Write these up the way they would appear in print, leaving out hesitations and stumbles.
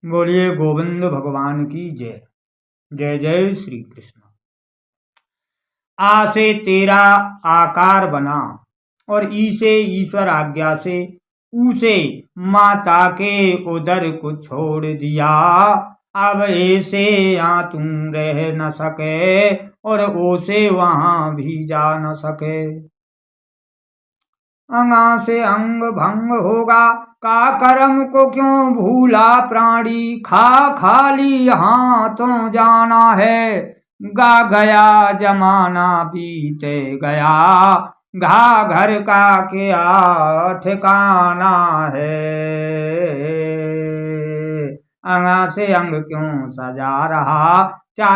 बोलिए गोविंद भगवान की जय। जय जय श्री कृष्ण। आ से तेरा आकार बना और ई से ईश्वर आज्ञा से ऊ से माता के उदर को छोड़ दिया। अब ऐसे यहाँ तुम रह न सके और ओ से वहां भी जा न सके। अंगा से अंग भंग होगा का कर्म को क्यों भूला प्राणी। खाली हाथों जाना है गा गया जमाना बीते गया। घर का क्या ठिकाना है। अंगा से अंग क्यों सजा रहा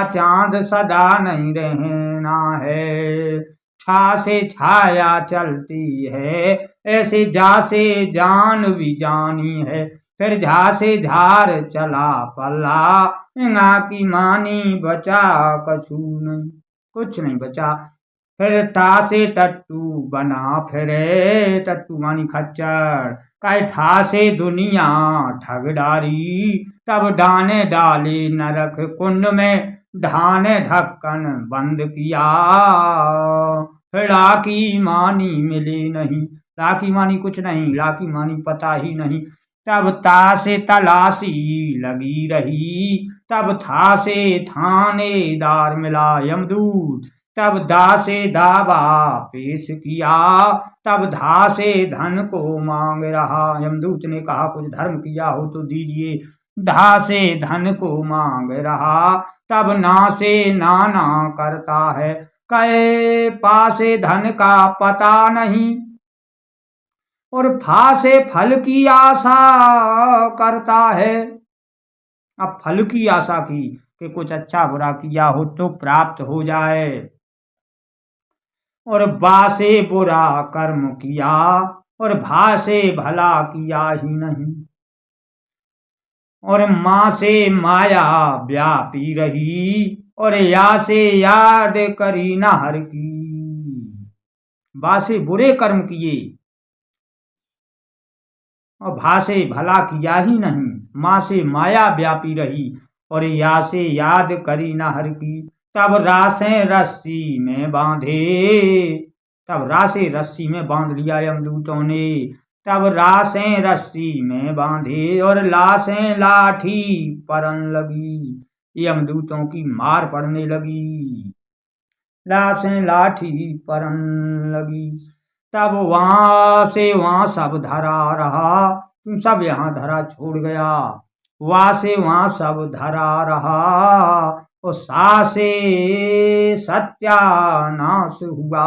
चांद सदा नहीं रहना है। छा से छाया चलती है ऐसे जा से जान भी जानी है। फिर झा से झार चला पल्ला इंगा की मानी बचा कछु नहीं कुछ नहीं बचा। फिर टा से टट्टू बना फिरे टट्टू मानी खच्चर कहे ठा से दुनिया ठग डारी। तब डाने डाली नरक कुंड में ढाने ढक्कन बंद किया। फिर लाकी मानी मिली नहीं लाकी मानी कुछ नहीं लाकी मानी पता ही नहीं। तब ता से तलाशी लगी रही तब था से थानेदार मिला यमदूत। तब दा से दावा पेश किया तब धा से धन को मांग रहा। यमदूत ने कहा कुछ धर्म किया हो तो दीजिए। धा से धन को मांग रहा तब ना से नाना करता है। कहे पासे धन का पता नहीं और फा से फल की आशा करता है। अब फल की आशा की कि कुछ अच्छा बुरा किया हो तो प्राप्त हो जाए और बा से बुरा कर्म किया और भा से भला किया ही नहीं। और माँ से माया व्यापी रही और या से याद करी न हर की। बा से बुरे कर्म किए और भा से भला किया ही नहीं। माँ से माया व्यापी रही और या से याद करी न हर की। तब रासें रस्सी में बांधे तब रासे रस्सी में बांध लिया यमदूतों ने। तब रासें रस्सी में बांधे और लाशें लाठी परन लगी। यमदूतों की मार पड़ने लगी लाशें लाठी परन लगी। तब वहां से वहां सब धरा रहा तुम सब यहाँ धरा छोड़ गया। वहां से वहां सब धरा रहा और सा से सत्यानाश हुआ।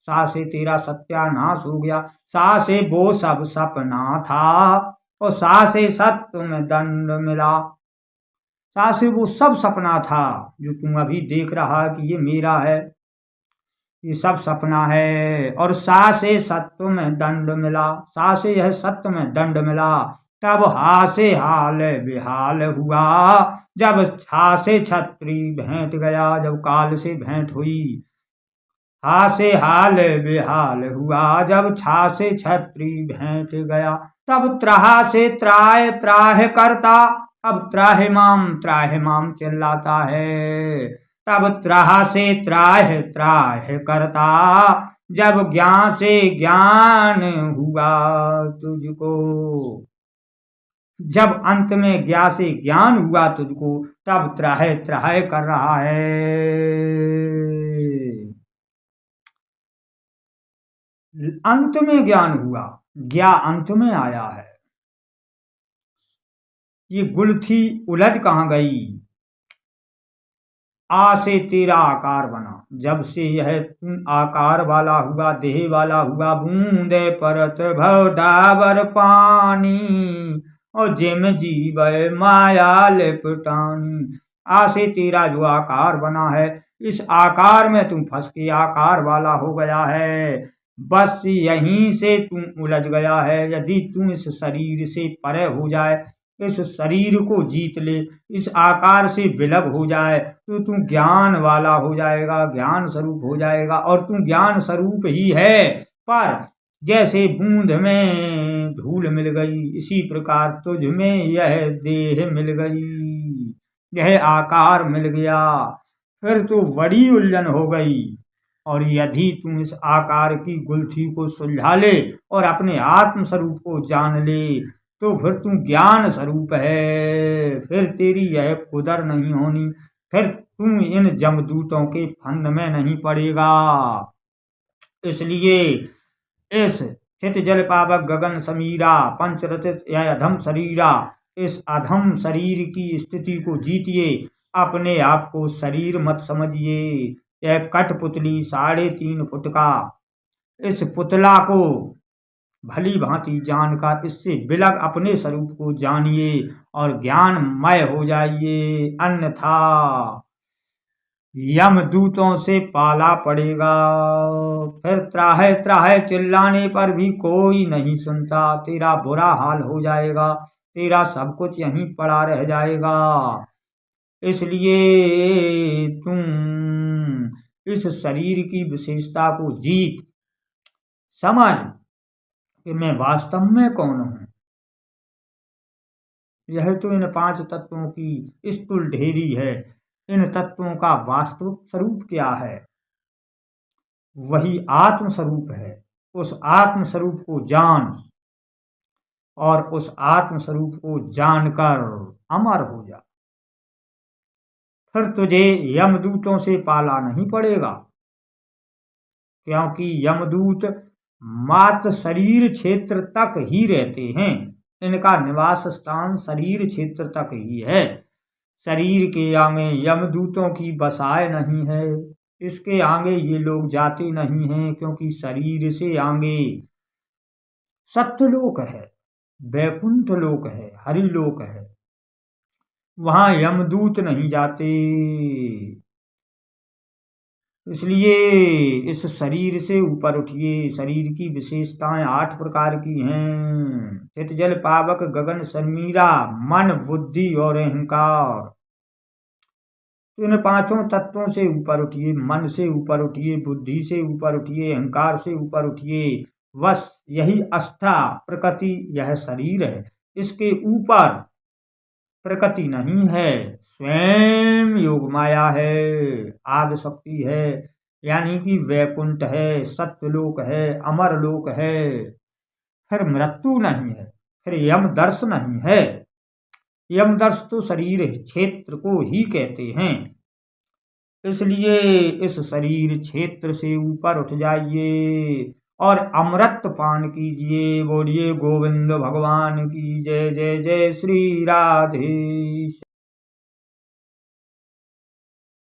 सा से तेरा सत्यानाश हो गया। सा से वो सब सपना था और सा से सत्य में दंड मिला। सा से वो सब सपना था जो तुम अभी देख रहा कि ये मेरा है ये सब सपना है। और सा से सत्य में दंड मिला सा से यह सत्य में दंड मिला। तब हा से हाल बेहाल हुआ जब छा से छत्री भेंट गया। जब काल से भेंट हुई हा से हाल बेहाल हुआ जब छा से छत्री भेंट गया। तब त्राहा से त्राह त्राह करता अब त्राहिमाम चिल्लाता है। तब त्राह से त्राह त्राह करता जब ज्ञान से ज्ञान हुआ तुझको। जब अंत में ज्ञा से ज्ञान हुआ तुझको तब त्राह त्राह कर रहा है। अंत में ज्ञान हुआ ज्ञा अंत में आया है। ये गुलथी उलझ कहाँ गई। आ से तेरा आकार बना जब से यह तुम आकार वाला हुआ देह वाला हुआ। बूंदे परत भव डाबर पानी और जिम जीव माया लिपटानी। आ से तेरा जो आकार बना है इस आकार में तुम फंस के आकार वाला हो गया है। बस यहीं से तुम उलझ गया है। यदि तुम इस शरीर से परे हो जाए इस शरीर को जीत ले इस आकार से विलग हो जाए तो तू ज्ञान वाला हो जाएगा ज्ञान स्वरूप हो जाएगा। और तू ज्ञान स्वरूप ही है पर जैसे बूंद में धूल मिल गई, इसी प्रकार तुझ में यह देह मिल गई, यह आकार मिल गया। फिर तो बड़ी उलझन हो गई। और यदि तू इस आकार की गुल्थी को सुलझा ले और अपने आत्म स्वरूप को जान ले, तो फिर तू ज्ञान स्वरूप है, फिर तेरी यह कुदर नहीं होनी, फिर तू इन जमदूतों के फंद में नहीं पड़ेगा। इसलिए इस चित जल पावक गगन समीरा पंचरथित यह अधम शरीरा, इस अधम शरीर की स्थिति को जीतिए, अपने आप को शरीर मत समझिए। यह कठपुतली 3.5 फुट का, इस पुतला को भली भांति जानकर इससे बिलग अपने स्वरूप को जानिए और ज्ञानमय हो जाइए, अन्यथा यमदूतों से पाला पड़ेगा। फिर त्राहे त्राहे चिल्लाने पर भी कोई नहीं सुनता, तेरा बुरा हाल हो जाएगा, तेरा सब कुछ यहीं पड़ा रह जाएगा। इसलिए तुम इस शरीर की विशेषता को जीत समझ कि मैं वास्तव में कौन हूं। यह तो इन 5 तत्वों की स्थूल ढेरी है, इन तत्वों का वास्तविक स्वरूप क्या है? वही आत्म स्वरूप है। उस आत्म स्वरूप को जान और उस आत्म स्वरूप को जानकर अमर हो जा, फिर तुझे यमदूतों से पाला नहीं पड़ेगा, क्योंकि यमदूत मात्र शरीर क्षेत्र तक ही रहते हैं। इनका निवास स्थान शरीर क्षेत्र तक ही है। शरीर के आगे यमदूतों की बसाए नहीं है, इसके आगे ये लोग जाते नहीं हैं, क्योंकि शरीर से आगे सत्यलोक है, वैकुंठ लोक है, हरिलोक है, वहां यमदूत नहीं जाते। इसलिए इस शरीर से ऊपर उठिए। शरीर की विशेषताएं 8 प्रकार की हैं। चित जल पावक गगन समीरा, मन बुद्धि और अहंकार। तो इन 5 तत्वों से ऊपर उठिए, मन से ऊपर उठिए, बुद्धि से ऊपर उठिए, अहंकार से ऊपर उठिए। बस यही अष्टा प्रकृति, यह शरीर है, इसके ऊपर प्रकृति नहीं है, स्वयं योग माया है, आदि शक्ति है, यानी कि वैकुंठ है, सत्यलोक है, अमर लोक है। फिर मृत्यु नहीं है, फिर यमदर्श नहीं है। यमदर्श तो शरीर क्षेत्र को ही कहते हैं। इसलिए इस शरीर क्षेत्र से ऊपर उठ जाइए और अमृत पान कीजिए। बोलिए गोविंद भगवान की जय। जय जय श्री राधे।